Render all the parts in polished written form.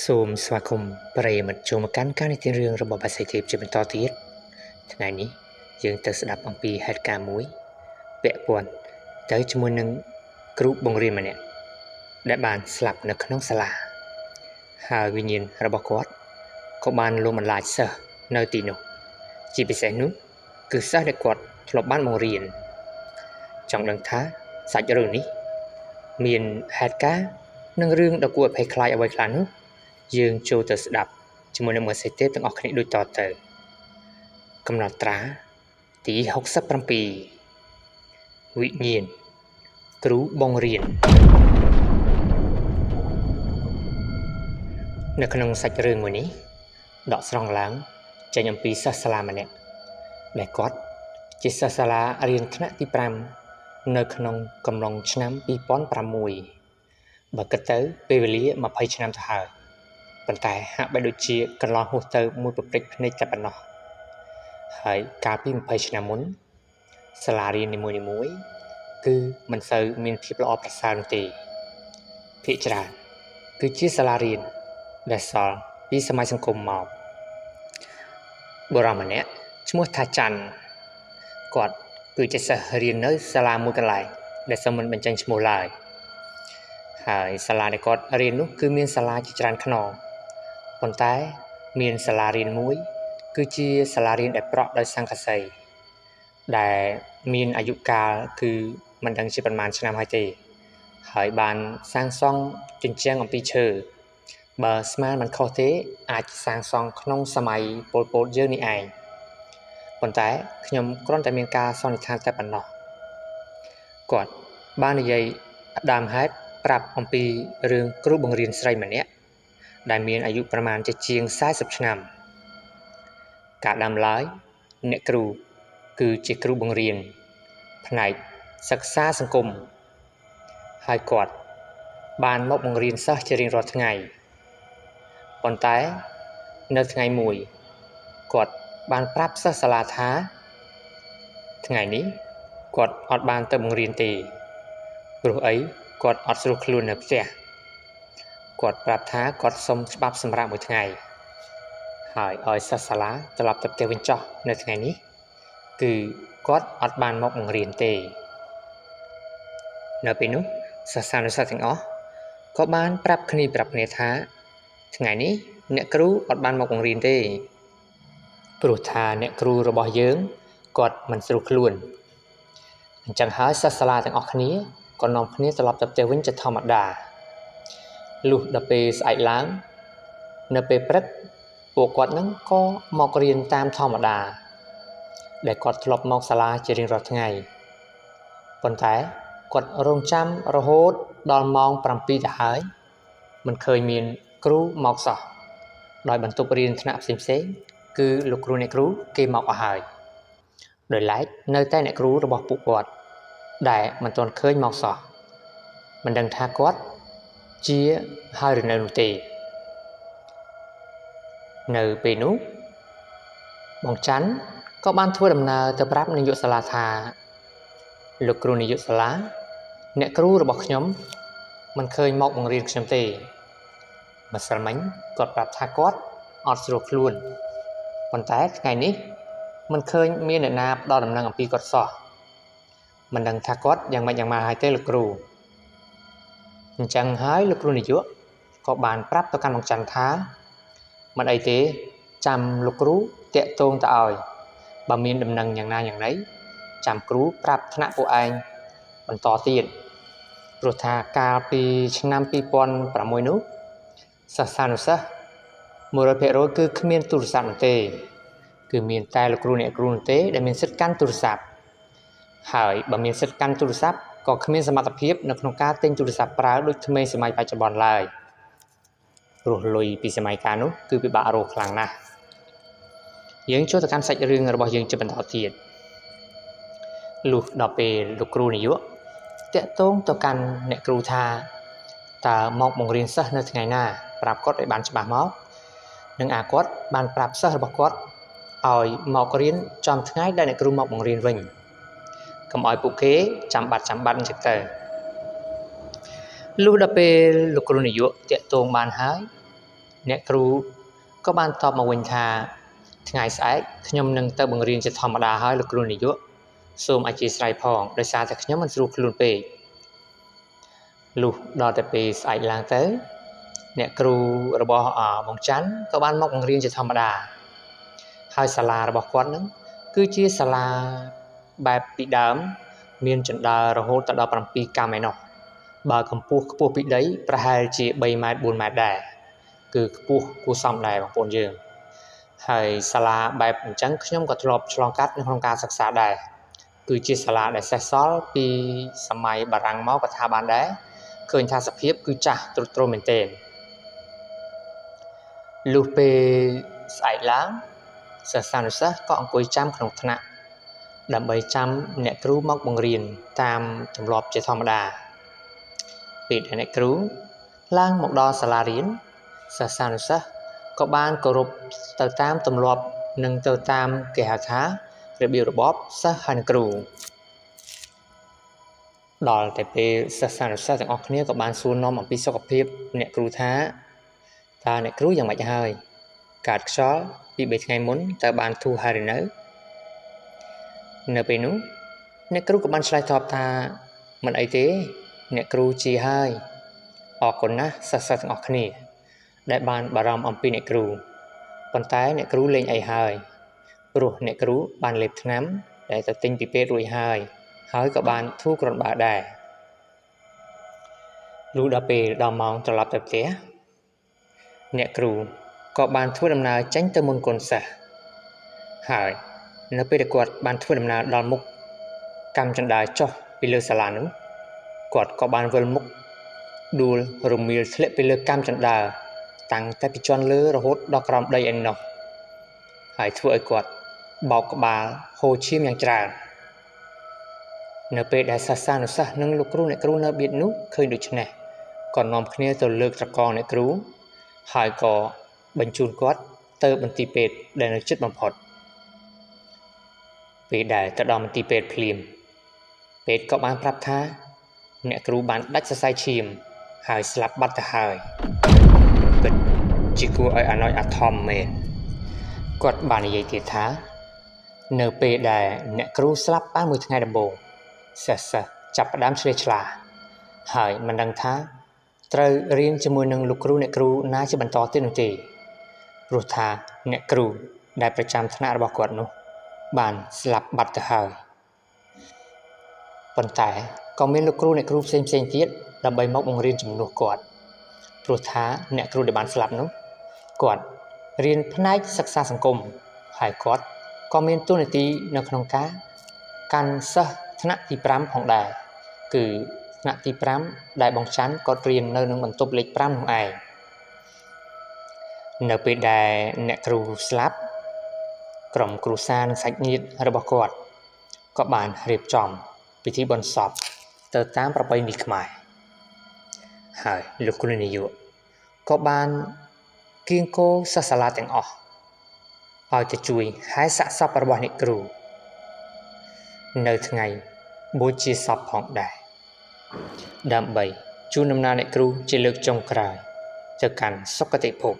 សូមស្វាគមន៍ប្រិយមិត្តចូលមកកាន់ការនិទានរឿងរបស់បាសីទេពជាបន្តទៀតថ្ងៃនេះយើងទៅស្ដាប់អំពីហេតុការណ៍មួយពាក់ព័ន្ធទៅជាមួយនឹងគ្រូបង្រៀនម្នាក់ដែលបានស្លាប់នៅក្នុងសាលាហើយវិញ្ញាណរបស់គាត់ក៏បានលងបន្លាចសិស្សនៅទីនោះជាពិសេសនោះគឺសិស្សដែលគាត់ធ្លាប់បានបង្រៀនចង់ដឹងថាសាច់រឿងនេះមានហេតុការណ៍និងរឿងដ៏គួរឲ្យភ័យខ្លាចអ្វីខ្លះនោះយើងចូលទៅស្ដាប់ជាមួយនឹងមើលសេទេទាំងអស់គ្នាដូចតទៅកំណត់ត្រាទី67វិញ្ញាណគ្រូបង្រៀននៅក្នុងសាច់រឿងមួយនេះដកស្រង់ឡើងចេញអំពីសិស្សសាលាម្នាក់ដែលគាត់ជាសិស្សសាលារៀនថ្នាក់ទី5នៅក្នុងកំឡុងឆ្នាំ2006បើគិតទៅពេលវេលា20ឆ្នាំទៅហើយប៉ុន្តែហាក់បីដូចជាកន្លងហួសទៅមួយប្រព្រឹត្តភ្នែកតែប៉ុណ្ណោះហើយកាលពី20ឆ្នាំមុនសាលារៀននីមួយៗគឺមិនសូវមានភាពល្អប្រសើរនោះទេភាគច្រើនគឺជាសាលារៀនដែលសល់ពីសម័យសង្គមមកបុរសម្នាក់ឈ្មោះថាច័ន្ទគាត់គឺជាសិស្សរៀននៅសាលាមួយកន្លែងដែលសូមមិនបញ្ចេញឈ្មោះឡើយហើយសាលាដែលគាត់រៀននោះគឺមានសាលាជាច្រើនខ្នងប៉ុន្តែមានសាលារៀនមួយគឺជាសាលារៀនដែលប្រក់ដោយស័ង្កសីដែលមានអាយុកាលគឺមិនដឹងជាប្រមាណឆ្នាំហើយទេហើយបានសាងសង់ជញ្ជាំងអំពីឈើបើស្មានមិនខុសទេអាចសាងសង់ក្នុងសម័យប៉ុលពតយើងនេះឯងប៉ុន្តែខ្ញុំគ្រាន់តែមានការសន្និដ្ឋានតែប៉ុណ្ណោះគាត់បាននិយាយដើមហេតុប្រាប់អំពីរឿងគ្រូបង្រៀនស្រីម្នាក់ដែលមានអាយុប្រមាណជាង40ឆ្នាំការដើមឡើយអ្នកគ្រូគឺជាគ្រូបង្រៀនផ្នែកសិក្សាសង្គមហើយគាត់បានមកបង្រៀនសិស្សជារៀងរាល់ថ្ងៃប៉ុន្តែនៅថ្ងៃមួយគាត់បានប្រាប់សិស្សសាលាថាថ្ងៃនេះគាត់អត់បានទៅបង្រៀនទេព្រោះអីគាត់អត់ស្រួលខ្លួននៅផ្ទះគាត់ប្រាប់ថាគាត់សុំច្បាប់សម្រាប់មួយថ្ងៃហើយឲ្យសិស្សសាលាត្រឡប់ទៅផ្ទះវិញចុះនៅថ្ងៃនេះគឺគាត់អត់បានមកបង្រៀនទេនៅពេលនោះសិស្សានុសិស្សទាំងអស់ក៏បានប្រាប់គ្នាថាថ្ងៃនេះអ្នកគ្រូអត់បានមកបង្រៀនទេព្រោះថាអ្នកគ្រូរបស់យើងគាត់មិនស្រួលខ្លួនអញ្ចឹងហើយសិស្សសាលាទាំងអស់គ្នាក៏នាំគ្នាត្រឡប់ទៅផ្ទះវិញជាធម្មតាលុះដល់ពេលស្អែកឡើងនៅពេលព្រឹកពួកគាត់នឹងក៏មករៀនតាមធម្មតាដែលគាត់ធ្លាប់មកសាលាជារៀងរាល់ថ្ងៃប៉ុន្តែគាត់រងចាំរហូតដល់ម៉ោង7ទៅហើយមិនឃើញមានគ្រូមកសោះដោយបន្ទប់រៀនថ្នាក់ផ្សេងៗគឺលោកគ្រូអ្នកគ្រូគេមកអស់ហើយដោយឡែកនៅតែអ្នកគ្រូរបស់ពួកគាត់ដែលមិនទាន់ឃើញមកសោះមិនដឹងថាគាត់ជាហើយឬនៅនោះទេនៅពេលនោះបងច័ន្ទក៏បានធ្វើដំណើរទៅប្រាប់នាយកសាលាថាលោកគ្រូនាយកសាលាអ្នកគ្រូរបស់ខ្ញុំមិនឃើញមកបង្រៀនខ្ញុំទេម្សិលមិញគាត់ប្រាប់ថាគាត់អត់ស្រួលខ្លួនប៉ុន្តែថ្ងៃនេះមិនឃើញមានអ្នកណាផ្ដល់ដំណឹងអំពីគាត់សោះមិនដឹងថាគាត់យ៉ាងម៉េចយ៉ាងម៉ាហើយទេលោកគ្រូអញ្ចឹងហើយលោកគ្រូនាយកក៏បានប្រាប់ទៅកាន់បងច័ន្ទថាមិនអីទេចាំលោកគ្រូតាក់ទងទៅឲ្យបើមានដំណឹងយ៉ាងណាយ៉ាងណីចាំគ្រូប្រាប់ថ្នាក់ពួកឯងបន្តទៀតព្រោះថាកាលពីឆ្នាំ2006នោះសិស្សានុសិស្ស 100% គឺគ្មានទូរស័ព្ទនោះទេគឺមានតែលោកគ្រូអ្នកគ្រូនោះទេដែលមានសិទ្ធិកាន់ទូរស័ព្ទហើយបើមានសិទ្ធិកាន់ទូរស័ព្ទក៏គ្មានសមត្ថភាពនៅក្នុងការទិញទូរស័ព្ទប្រើដូចថ្មីសម័យបច្ចុប្បន្នឡើយព្រោះលុយពីសម័យកាលនោះគឺពិបាករកខ្លាំងណាស់យើងចូលទៅកាន់សាច់រឿងរបស់យើងជាបន្តទៀតលុះដល់ពេលលោកគ្រូនាយកតាក់ទងទៅកាន់អ្នកគ្រូថាតើមកបង្រៀនសិស្សនៅថ្ងៃណាប្រាប់គាត់ឲ្យបានច្បាស់មកនឹងគាត់បានប្រាប់សិស្សរបស់គាត់ឲ្យមករៀនចំថ្ងៃដែលអ្នកគ្រូមកបង្រៀនវិញកុំឲ្យពួកគេចាំបាត់អញ្ចឹងទៅលុះដល់ពេលលោកគ្រូនាយកតាក់ទងបានហើយ អ្នកគ្រូក៏បានតបមកវិញថាថ្ងៃស្អែកខ្ញុំនឹងទៅបង្រៀនជាធម្មតាហើយលោកគ្រូនាយកសូមអធិស្ឋានផងដោយសារតែខ្ញុំមិនស្រួលខ្លួនពេកលុះដល់តែពេលស្អែកឡើងទៅអ្នកគ្រូរបស់បងច័ន្ទក៏បានមកបង្រៀនជាធម្មតាហើយសាលារបស់គាត់នឹងគឺជាសាលាបែបពីដើមមានជណ្ដើររហូតដល់7កាំឯណោះបើកម្ពស់ខ្ពស់ពីដីប្រហែលជា3ម៉ែត្រ4ម៉ែត្រដែរគឺខ្ពស់គួរសមដែរបងប្អូនយើងហើយសាលាបែបអញ្ចឹងខ្ញុំក៏ធ្លាប់ឆ្លងកាត់នៅក្នុងការសិក្សាដែរគឺជាសាលាដែលសេសសល់ពីសម័យបារាំងមកក៏ថាបានដែរឃើញថាសភាពគឺចាស់ទ្រុឌទ្រោមមែនទែនលុះពេលស្អែកឡើងសិស្សានុសិស្សក៏អង្គុយចាំក្នុងថ្នាក់ដើម្បីចាំអ្នកគ្រូមកបង្រៀនតាមទម្លាប់ជាធម្មតាពេលដែលអ្នកគ្រូឡើងមកដល់សាលារៀនសិស្សានុសិស្សក៏បានគោរពទៅតាមទម្លាប់និងទៅតាមគេហៅថារបៀបរបបសិស្សហើយនិងគ្រូដល់តែពេលសិស្សានុសិស្សទាំងអស់គ្នាក៏បានសួរនាំអំពីសុខភាពអ្នកគ្រូថាតើអ្នកគ្រូយ៉ាងម៉េចហើយកើតខ្យល់ពី3ថ្ងៃមុនតើបានធូរហើយឬនៅពេលនោះអ្នកគ្រូក៏បានឆ្លើយតបថាមិនអីទេអ្នកគ្រូជាហើយអរគុណណាស់សិស្សទាំងអស់គ្នាដែលបានបារម្ភអំពីអ្នកគ្រូប៉ុន្តែអ្នកគ្រូលេងអីហើយព្រោះអ្នកគ្រូបានលេបថ្នាំដែលទៅទិញពីពេទ្យរួចហើយក៏បានធូរគ្រាន់បើដែរលុះដល់ពេលដល់ម៉ោងត្រឡប់ទៅផ្ទះអ្នកគ្រូក៏បានធ្វើដំណើរចេញទៅមុនកូនសិស្សហើយនៅពេលដែលគាត់បានធ្វើដំណើរដល់មុខកម្មចន្ទាចុះពីលើសាលានោះគាត់ក៏បានវិលមុខដួលរមៀលធ្លាក់ពីលើកម្មចន្ទាតាំងតែពីជាន់លើរហូតដល់ក្រោមដីឯណោះហើយធ្វើឲ្យគាត់បោកក្បាលហូរឈាមយ៉ាងច្រើននៅពេលដែលសិស្សានុសិស្សនិងលោកគ្រូអ្នកគ្រូនៅបៀតនោះឃើញដូច្នេះក៏នាំគ្នាទៅលើកត្រកងអ្នកគ្រូហើយក៏បញ្ជូនគាត់ទៅមន្ទីរពេទ្យដែលនៅជិតបំផុតពេលដែលទៅដល់មន្ទីរពេទ្យភ្លាមពេទ្យក៏បានប្រាប់ថាអ្នកគ្រូបានដាច់សរសៃឈាមហើយស្លាប់បាត់ទៅហើយពិតជាគួរឲ្យអាណយអាធម្មមែនគាត់បាននិយាយទៀតថានៅពេលដែលអ្នកគ្រូស្លាប់បានមួយថ្ងៃដំបូងសិស្សចាប់ផ្ដើមឆ្លេះឆ្លាហើយមិនដឹងថាត្រូវរៀនជាមួយនឹងលោកគ្រូអ្នកគ្រូណាជាបន្តទៀតនោះទេព្រោះថាអ្នកគ្រូដែលប្រចាំថ្នាក់របស់គាត់នោះបានស្លាប់បាត់ទៅហើយប៉ុន្តែក៏មានលោកគ្រូអ្នកគ្រូផ្សេងទៀតដើម្បីមកបង្រៀនជំនួសគាត់ព្រោះថាអ្នកគ្រូដែលបានស្លាប់នោះគាត់រៀនផ្នែកសិក្សាសង្គមហើយគាត់ក៏មានតួនាទីនៅក្នុងការកាន់សិស្សថ្នាក់ទី5ផងដែរគឺថ្នាក់ទី5ដែលបងច័ន្ទគាត់រៀននៅនឹងបន្ទប់លេខ5នោះឯងនៅពេលដែលអ្នកគ្រូស្លាប់ក្រុមគ្រួសារនិងសាច់ញាតិរបស់គាត់ក៏បានរៀបចំពិធីបុណ្យសពទៅតាមប្រពៃណីខ្មែរហើយលោកគ្រូនាយកក៏បានគៀងគោសិស្សសាលាទាំងអស់ឲ្យទៅជួយហែសាកសពរបស់អ្នកគ្រូនៅថ្ងៃបូជាសពផងដែរដើម្បីជូនដំណើរអ្នកគ្រូជាលើកចុងក្រោយទៅកាន់សុគតិភព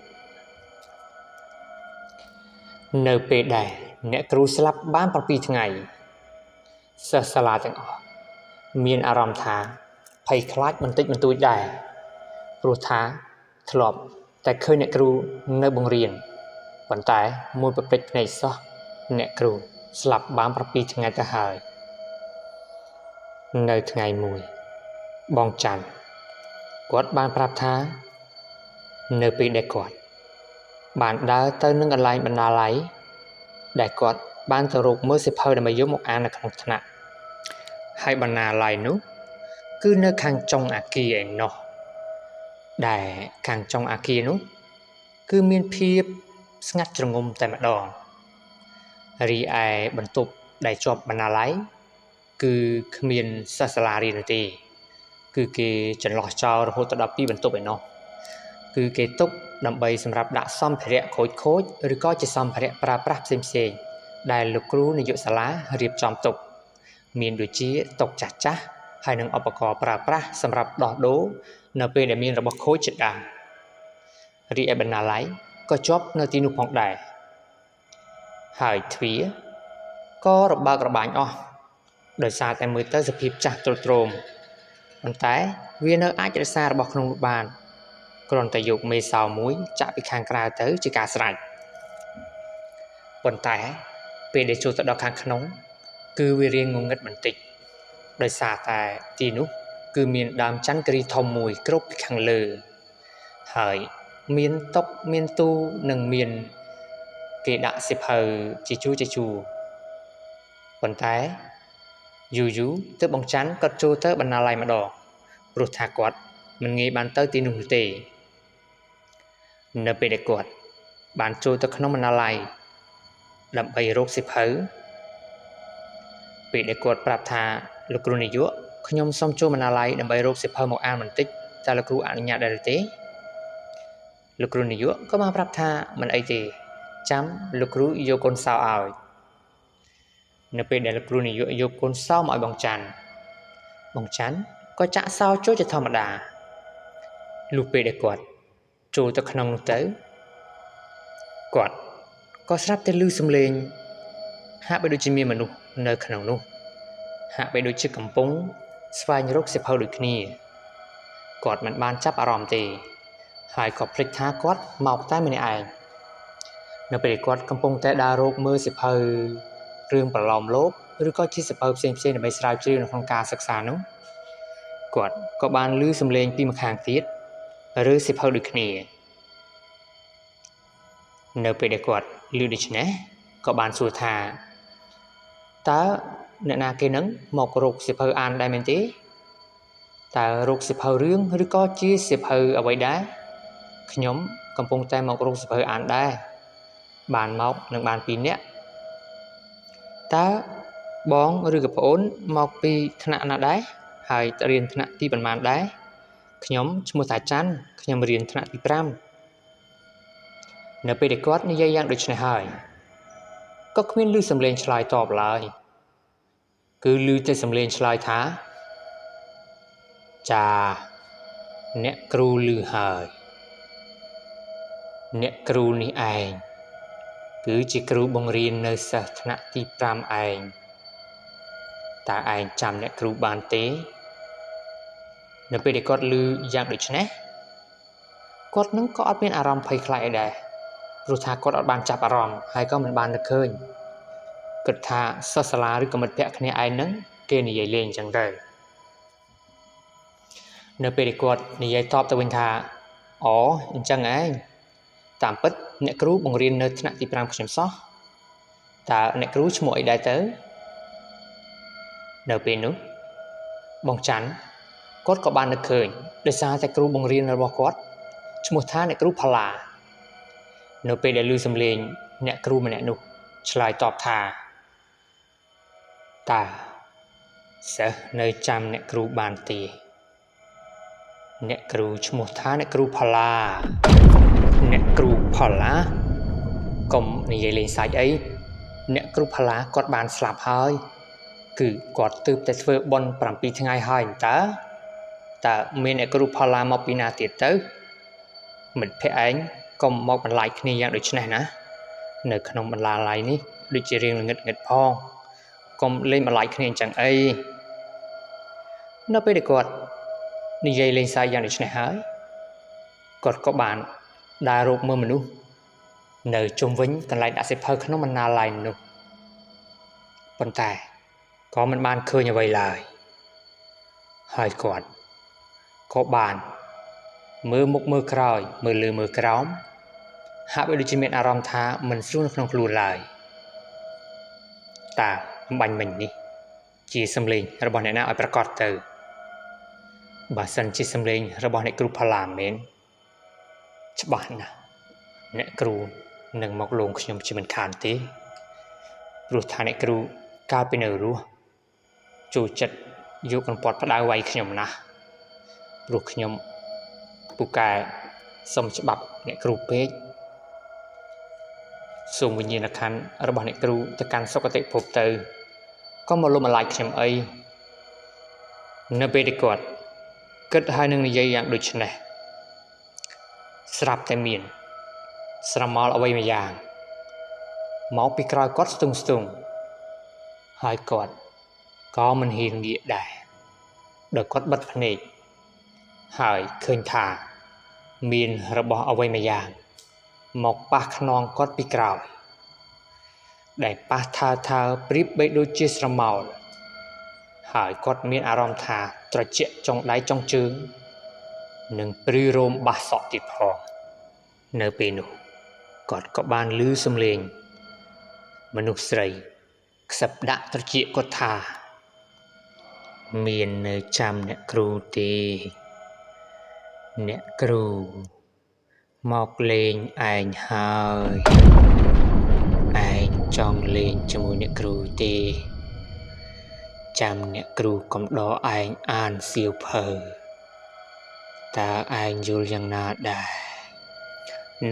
នៅពេលដែលអ្នកគ្រូស្លាប់បាន7ថ្ងៃសិស្សសាលាទាំងអស់មានអារម្មណ៍ថាភ័យខ្លាចបន្តិចបន្តួចដែរព្រោះថាធ្លាប់តែឃើញអ្នកគ្រូនៅបង្រៀនប៉ុន្តែមួយប្រពេចភ្នែកសោះអ្នកគ្រូស្លាប់បាន7ថ្ងៃទៅហើយនៅថ្ងៃមួយបងច័ន្ទគាត់បានប្រាប់ថានៅពេលដែលគាត់បានដើរទៅនឹងកន្លែងបណ្ណាល័យដែលគាត់បានទៅរកមើលសៀវភៅដើម្បីយកមកអាននៅក្នុងថ្នាក់ហើយបណ្ណាល័យនោះគឺនៅខាងចុងអគារឯណោះដែលខាងចុងអគារនោះគឺមានភាពស្ងាត់ជ្រងំតែម្ដងរីឯបន្ទប់ដែលជាប់បណ្ណាល័យគឺគ្មានសិស្សសាលារៀនទេគឺគេចន្លោះចោលរហូតដល់2បន្ទប់ឯណោះគឺគេទុកដើម្បីសម្រាប់ដាក់សម្ភារៈខូចឬក៏ជាសម្ភារៈប្រើប្រាស់ផ្សេងដែលលោកគ្រូនាយកសាលារៀបចំទុកមានដូចជាតុចាស់ហើយនិងឧបករណ៍ប្រើប្រាស់សម្រាប់ដោះដូរនៅពេលដែលមានរបស់ខូចជាដើម រីឯបណ្ណាល័យក៏ជាប់នៅទីនោះផងដែរហើយទ្វារក៏របើករបាញ់អស់ដោយសារតែមើលទៅសភាពចាស់ទ្រុឌទ្រោមប៉ុន្តែវានៅអាចរក្សារបស់ក្នុងនោះបានគ្រាន់តែយកមេសោមួយចាក់ពីខាងក្រៅទៅជាការស្រេចប៉ុន្តែពេលដែលចូលទៅដល់ខាងក្នុងគឺវារៀងងងឹតបន្តិចដោយសារតែទីនោះគឺមានដើមចន្ទគិរីធំមួយគ្របពីខាងលើហើយមានតុមានទូនិងមានគេដាក់សិភៅជាជួរប៉ុន្តែយូរទើបបងច័ន្ទក៏ចូលទៅបណ្ណាល័យម្ដងព្រោះថាគាត់មិនងាយបានទៅទីនោះទេនៅពេលដែលគាត់បានចូលទៅក្នុងបណ្ណាល័យដើម្បីរកសិភៅពេលដែលគាត់ប្រាប់ថាលោកគ្រូនាយកខ្ញុំសូមចូលបណ្ណាល័យដើម្បីរកសិភៅមកអានបន្តិចតើលោកគ្រូអនុញ្ញាតដែរទេលោកគ្រូនាយកក៏បានប្រាប់ថាមិនអីទេចាំលោកគ្រូយកកូនសោឲ្យនៅពេលដែលលោកគ្រូនាយកយកកូនសោមកឲ្យបងច័ន្ទក៏ចាក់សោចូលជាធម្មតាលុះពេលដែលគាត់ចូលទៅក្នុងនោះទៅគាត់ក៏ស្រាប់តែឮសំឡេងហាក់បីដូចជាមានមនុស្សនៅក្នុងនោះហាក់បីដូចជាកំពុងស្វែងរកសិភៅដូចគ្នាគាត់មិនបានចាប់អារម្មណ៍ទេហើយក៏ភ្លេចថាគាត់មកតែម្នាក់ឯងនៅពេលគាត់កំពុងតែដើររកមើលសិភៅរឿងប្រឡោមលោកឬក៏ជាសិភៅផ្សេងៗដើម្បីស្រាវជ្រាវនៅក្នុងការសិក្សានោះគាត់ក៏បានឮសំឡេងពីម្ខាងទៀតឬសិភៅដូចគ្នានៅពេលដែលគាត់ឮដូច្នេះក៏បានសួរថាតើអ្នកណាគេនឹងមករកសិភៅអានដែរមែនទេតើរកសិភៅរឿងឬក៏ជាសិភៅអ្វីដែរខ្ញុំកំពុងតែមករកសិភៅអានដែរបានមកនឹងបាន2នាក់តើបងឬក៏ប្អូនមកពីថ្នាក់ណាដែរហើយរៀនថ្នាក់ទីប៉ុន្មានដែរខ្ញុំឈ្មោះថាច័ន្ទខ្ញុំរៀនថ្នាក់ទី5នៅពេលដែលគាត់និយាយយ៉ាងដូចនេះហើយក៏គ្មានឮសំឡេងឆ្លើយតបឡើយគឺឮតែសំឡេងឆ្លើយថាចាអ្នកគ្រូឮហើយអ្នកគ្រូនេះឯងគឺជាគ្រូបង្រៀននៅសិស្សថ្នាក់ទី5ឯងតើឯងចាំអ្នកគ្រូបានទេនៅពេលដែលគាត់ឮយ៉ាងដូចនេះគាត់នឹងក៏អត់មានអារម្មណ៍ភ័យខ្លាចអីដែរព្រោះថាគាត់អត់បានចាប់អារម្មណ៍ហើយក៏មិនបាននឹកឃើញគិតថាសិស្សសាលាឬក៏មិត្តភក្តិគ្នាឯងនឹងគេនិយាយលេងអញ្ចឹងទៅនៅពេលដែលគាត់និយាយតបទៅវិញថាអូអញ្ចឹងឯងតាមពិតអ្នកគ្រូបង្រៀននៅថ្នាក់ទី5ខ្ញុំសោះតើអ្នកគ្រូឈ្មោះអីដែរទៅនៅពេលនោះបងច័ន្ទគាត់ក៏បាននឹកឃើញដោយសារតែគ្រូបង្រៀនរបស់គាត់ឈ្មោះថាអ្នកគ្រូផល្លានៅពេលដែលឮសំឡេងអ្នកគ្រូម្នាក់នោះឆ្លើយតបថាតើសិស្សនៅចាំអ្នកគ្រូបានទេអ្នកគ្រូឈ្មោះថាអ្នកគ្រូផល្លាអ្នកគ្រូផល្លាកុំនិយាយលេងសើចអីអ្នកគ្រូផល្លាគាត់បានស្លាប់ហើយគឺគាត់ទើបតែធ្វើបុណ្យ7ថ្ងៃហើយតើមានអ្នកគ្រូផល្លាមកពីណាទៀតទៅមិត្តភក្តិឯងកុំមកបន្លាយគ្នាយ៉ាងដូចនេះណានៅក្នុងបណ្ណាល័យនេះដូចជារៀងល្ងឹតផងកុំលេងបន្លាយគ្នាអញ្ចឹងអីនៅពេលដែលគាត់និយាយលេងសើចយ៉ាងដូចនេះហើយគាត់ក៏បានដើររកមើលមនុស្សនៅជុំវិញកន្លែងដាក់សិភៅក្នុងបណ្ណាល័យនោះប៉ុន្តែក៏មិនបានឃើញអ្វីឡើយហើយគាត់ក៏បានមើលមុខមើលក្រោយមើលលើមើលក្រោមហាក់បីដូចជាមានអារម្មណ៍ថាមិនស្រួលនៅក្នុងខ្លួនឡើយតើអំបញ្ញមិញនេះជាសំឡេងរបស់អ្នកណាឲ្យប្រកាសទៅបើសិនជាសំឡេងរបស់អ្នកគ្រូផល្លាមែនច្បាស់ណាស់អ្នកគ្រូនឹងមកលងខ្ញុំជាមិនខានទេព្រោះថាអ្នកគ្រូកាលពីនៅរស់ចូលចិត្តយកកន្ពាត់ផ្ដៅវាយខ្ញុំណាស់ព្រោះខ្ញុំពូកែសុំច្បាប់អ្នកគ្រូពេកសូមវិញ្ញាណក្ខន្ធរបស់អ្នកគ្រូទៅកាន់សុគតិភពទៅក៏មកលុបបន្លាចខ្ញុំអីនៅពេលដែលគាត់គិតហើយនឹងនិយាយយ៉ាងដូចនេះ ស្រាប់តែមានស្រមោលអ្វីមួយយ៉ាងមកពីក្រោយគាត់ស្ទង់ហើយគាត់ក៏មិនហ៊ានងាកដែរដោយគាត់បិទភ្នែកហើយឃើញថាមានរបស់អ្វីមួយយ៉ាងមកប៉ះខ្នងគាត់ពីក្រោយដែលប៉ះថើប្រៀបបីដូចជាស្រមោលហើយគាត់មានអារម្មណ៍ថាត្រជាក់ចុងដៃចុងជើងនិងព្រីរោមបាសសក់ទៀតផងនៅពេលនោះគាត់ក៏បានឮសំឡេងមនុស្សស្រីខ្សឹបដាក់ត្រចៀកគាត់ថាមាននៅចាំអ្នកគ្រូទេអ្នកគ្រូមកលេងឯងហើយឯងចង់លេងជាមួយអ្នកគ្រូទេចាំអ្នកគ្រូកំដរឯងអានសៀវភៅតើឯងយល់យ៉ាងណាដែរ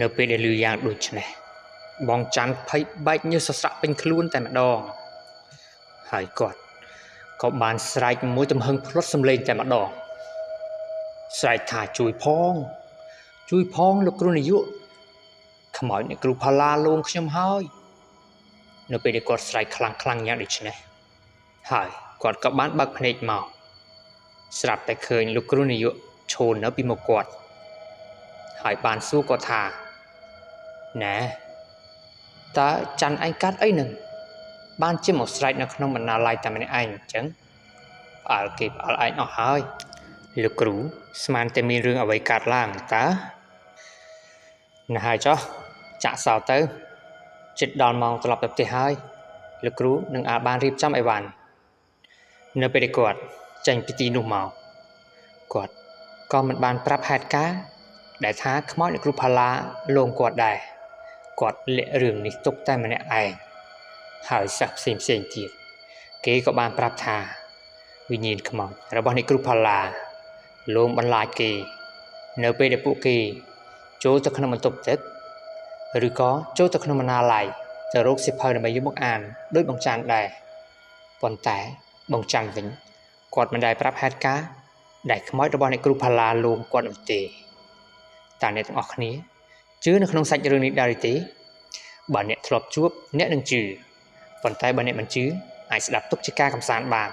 នៅពេលដែលឮយ៉ាងដូចនេះបងច័ន្ទភ័យបែកញើសសស្រាក់ពេញខ្លួនតែម្ដងហើយគាត់ក៏បានស្រែកមួយទំហឹងផ្លត់សំឡេងតែម្ដងស្រែកថាជួយផងលោកគ្រូនាយកខ្មោចអ្នកគ្រូផល្លាលួងខ្ញុំហើយនៅពេលដែលគាត់ស្រែកខ្លាំងយ៉ាងដូចនេះហើយគាត់ក៏បានបើកភ្នែកមកស្រាប់តែឃើញលោកគ្រូនាយកឈរនៅពីមុខគាត់ហើយបានសួរគាត់ថាណែតើច័ន្ទឯងកាត់អីនឹងបានជាមកស្រែកនៅក្នុងបណ្ណាល័យតែម្នាក់ឯងអញ្ចឹងផ្អើលឯងអស់ហើយលោកគ្រូស្មានតែមានរឿងអ្វីកើតឡើងតើណែហើយចុះចាក់សោទៅជិតដល់ម៉ោងត្រឡប់ទៅផ្ទះហើយលោកគ្រូនឹងអាចបានរៀបចំអីវ៉ាន់នៅពេលដែលគាត់ចេញពីទីនោះមកគាត់ក៏មិនបានប្រាប់ហេតុការណ៍ដែលថាខ្មោចអ្នកគ្រូផល្លាលងគាត់ដែរគាត់លាក់រឿងនេះទុកតែម្នាក់ឯងហើយសិស្សផ្សេងទៀតគេក៏បានប្រាប់ថាវិញ្ញាណខ្មោចរបស់អ្នកគ្រូផល្លាលងបន្លាចគេនៅពេលដែលពួកគេចូលទៅក្នុងបន្ទប់ទឹកឬក៏ចូលទៅក្នុងបណ្ណាល័យទៅរកសៀវភៅដើម្បីយកមកអានដោយបងច័ន្ទដែរប៉ុន្តែបងច័ន្ទវិញគាត់មិនដែលប្រាប់ហេតុការណ៍ដែលខ្មោចរបស់អ្នកគ្រូផល្លាលងគាត់នោះទេតើអ្នកទាំងអស់គ្នាជឿនៅក្នុងសាច់រឿងនេះដែរឬទេបើអ្នកធ្លាប់ជួបអ្នកនឹងជឿប៉ុន្តែបើអ្នកមិនជឿអាចស្ដាប់ទុកជាការកម្សាន្តបាន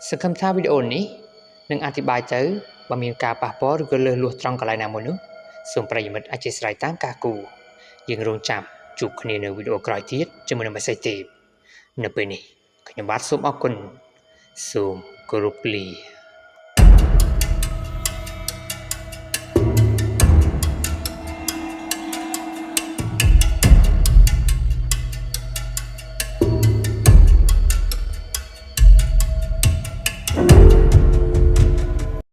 សង្ឃឹមថាវីដេអូនេះនឹងអធិប្បាយទៅបើមានការប៉ះពាល់ឬក៏លើសលួសត្រង់កន្លែងណាមួយនោះសូមប្រិយមិត្តអធិស្ឋានតាមការគូយើងរងចាំជួបគ្នានៅវីដេអូក្រោយទៀតជាមួយនឹងមេសេចទេពនៅពេលនេះខ្ញុំបាទសូមអរគុណសូមគោរពលា